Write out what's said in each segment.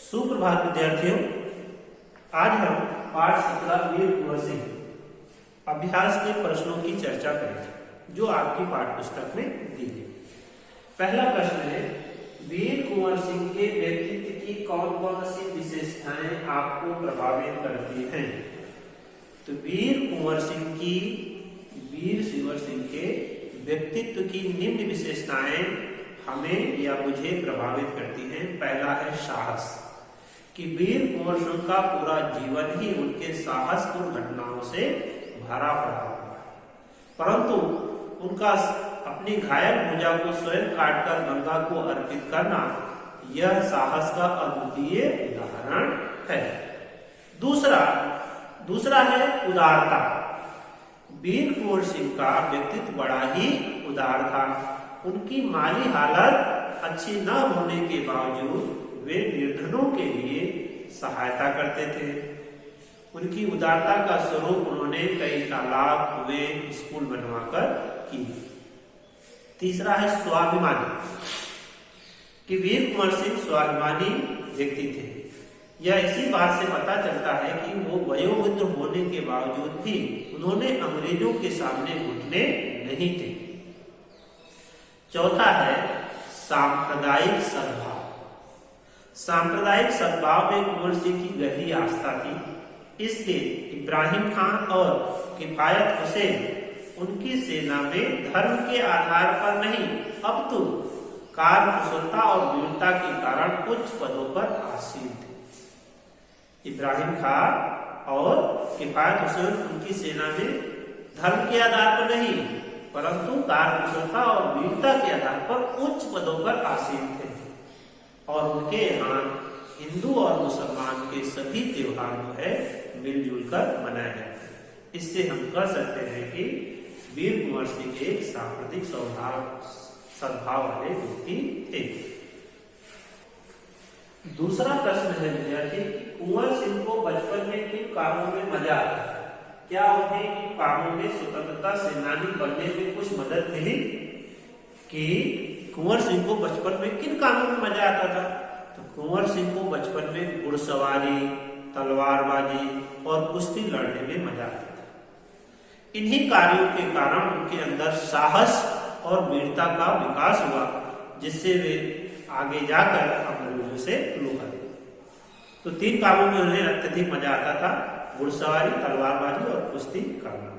सुप्रभात विद्यार्थियों, आज हम पाठ 17 वीर कुंवर सिंह अभ्यास के प्रश्नों की चर्चा करेंगे जो आपकी पाठ्य पुस्तक में दी गई। पहला प्रश्न है, वीर कुंवर सिंह के व्यक्तित्व की कौन कौन सी विशेषताएं आपको प्रभावित करती हैं? तो वीर कुंवर सिंह के व्यक्तित्व की निम्न विशेषताएं हमें या मुझे प्रभावित करती हैं। पहला है साहस, कि वीर कुंवर सिंह का पूरा जीवन ही उनके साहसपूर्ण घटनाओं से भरा पड़ा हुआ है, परंतु उनका अपनी घायल भुजा को स्वयं काटकर गंगा को अर्पित करना यह साहस का अद्वितीय उदाहरण है। दूसरा है उदारता। वीर कुंवर सिंह का व्यक्तित्व बड़ा ही उदार था। उनकी माली हालत अच्छी न होने के बावजूद वे निर्धनों के लिए सहायता करते थे। उनकी उदारता का स्वरूप उन्होंने कई तालाब, कुएं, स्कूल बनवाकर की। तीसरा है स्वाभिमानी, कि वीर कुंवर सिंह स्वाभिमानी व्यक्ति थे। यह इसी बात से पता चलता है कि वो वयोवृद्ध होने के बावजूद भी उन्होंने अंग्रेजों के सामने घुटने नहीं टेके। चौथा है सांप्रदायिक सद्भाव। सांप्रदायिक सद्भाव में कुंवर सिंह की गहरी आस्था थी, इसलिए इब्राहिम खान और किफायत हुसैन उनकी सेना में धर्म के आधार पर नहीं अपितु कार्य कुशलता और वीरता के कारण उच्च पदों पर आसीन थे। इब्राहिम खान और किफायत हुसैन उनकी सेना में धर्म के आधार पर नहीं परंतु कार्य कुशलता और वीरता के आधार पर उच्च पदों पर आसीन थे, और उनके यहाँ हिंदू और मुसलमान के सभी त्योहार जो है मिलजुल कर मनाए जाते हैं। इससे हम कह सकते हैं कि वीर कुंवर सिंह एक सांप्रदायिक सद्भाव वाले व्यक्ति थे। दूसरा प्रश्न है विद्यार्थी, कुंवर सिंह को बचपन में किन कामों में मजा आता था? क्या उन्हें इन कामों में स्वतंत्रता सेनानी बनने में कुछ मदद मिली? कि कुंवर सिंह को बचपन में किन कामों में मजा आता था? तो कुंवर सिंह को बचपन में घुड़सवारी, तलवारबाजी और कुश्ती लड़ने में मजा आता था। इन्हीं कार्यों के कारण उनके अंदर साहस और वीरता का विकास हुआ, जिससे वे आगे जाकर अंग्रेजों से लड़ा। तो 3 कामों में उन्हें अत्यधिक मजा आता था, घुड़सवारी, तलवारबाजी और कुश्ती करना,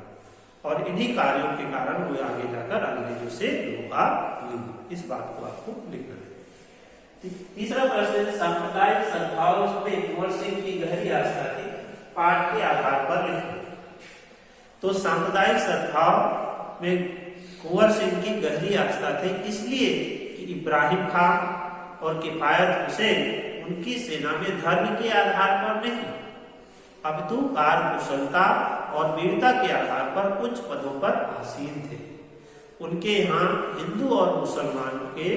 और इन्हीं कार्यों के कारण वो आगे जाकर अंग्रेजों से लोहा ली। इस बात को आपको लिखना है। तीसरा प्रश्न है, सांप्रदायिक सद्भाव में कुंवर सिंह की गहरी आस्था थी, पाठ के आधार पर लिखें। तो सांप्रदायिक सद्भाव में कुंवर सिंह की गहरी आस्था थी इसलिए कि इब्राहिम खान और किफायत हुसैन उनकी सेना में धर्म के आधार पर नहीं अपितु कार्य कुशलता और वीरता के आधार पर उच्च पदों पर आसीन थे। उनके यहाँ हिंदू और मुसलमानों के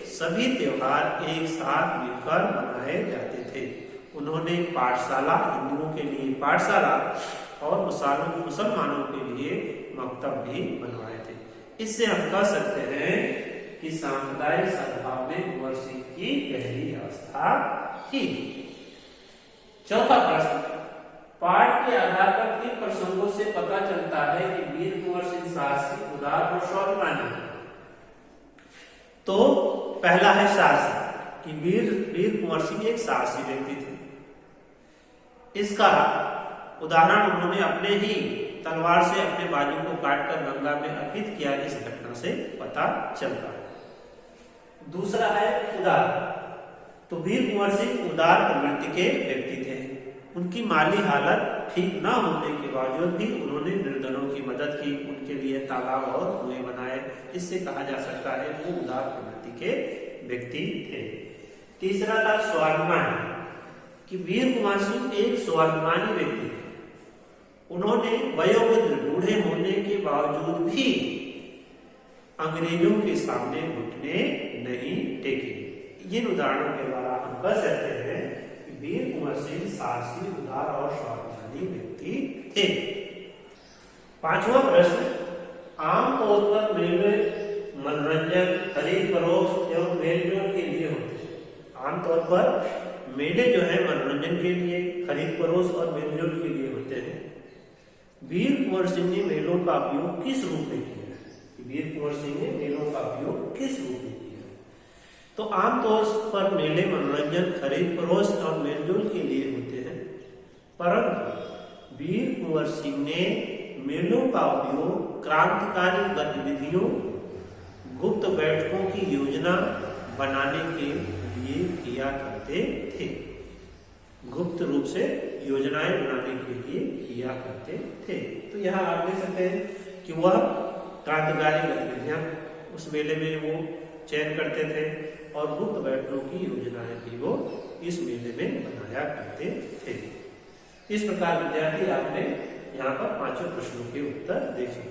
सभी त्योहार एक साथ मिलकर मनाए जाते थे। उन्होंने पाठशाला, हिंदुओं के लिए पाठशाला और मुसलमानों के लिए मकतब भी बनवाए थे। इससे हम कह सकते हैं कि सांप्रदायिक सद्भाव में कुंवर सिंह की गहरी आस्था थी। चौथा प्रश्न, पाठ के आधार पर किन प्रसंगों से पता चलता है कि वीर कुंवर सिंह साहसी, उदार और स्वाभिमानी? तो पहला है साहसी, कि वीर कुंवर सिंह एक साहसी व्यक्ति थे। इसका उदाहरण उन्होंने अपने ही तलवार से अपने बाजू को काटकर गंगा में अर्पित किया, इस घटना से पता चलता है। दूसरा है उदार, तो वीर कुंवर सिंह उदार प्रवृत्ति के व्यक्ति थे। उनकी माली हालत ठीक न होने के बावजूद भी उन्होंने निर्धनों की मदद की, उनके लिए तालाब और कुएं बनाए। इससे कहा जा सकता है वो उदार प्रवृत्ति के व्यक्ति थे। तीसरा था स्वाभिमानी, कि वीर कुंवर सिंह एक स्वाभिमानी व्यक्ति थे। उन्होंने वयोवृद्ध बूढ़े होने के बावजूद भी अंग्रेजों के सामने घुटने नहीं टेके। इन उदाहरणों के द्वारा हम कह सकते हैं कि वीर कुंवर सिंह साहसी, उदार और स्वाभिमानी व्यक्ति थे। पांचवा प्रश्न, आमतौर पर मेले मनोरंजन, खरीद फरोख्त एवं मेल जोल के लिए होते हैं। आमतौर पर मेले जो है मनोरंजन के लिए, खरीद फरोख्त और मेलजोल के लिए होते हैं। वीर कुंवर सिंह ने मेलों का उपयोग किस रूप में किया? वीर कुंवर सिंह ने मेलों का उपयोग किस रूप में किया? तो आमतौर पर मेले मनोरंजन, खरीद फरोख्त और मेलजोल के लिए होते हैं, परंतु वीर कुंवर सिंह ने मेलों का उपयोग क्रांतिकारी गतिविधियों, गुप्त बैठकों की योजना बनाने के लिए किया करते थे। गुप्त रूप से योजनाएं बनाने के लिए किया करते थे। तो यहाँ आप देख सकते हैं कि वह क्रांतिकारी गतिविधियां उस मेले में वो चयन करते थे और गुप्त बैठकों की योजनाएं भी वो इस मेले में बनाया करते थे। इस प्रकार विद्यार्थी आपने यहाँ पर 5 प्रश्नों के उत्तर देखे।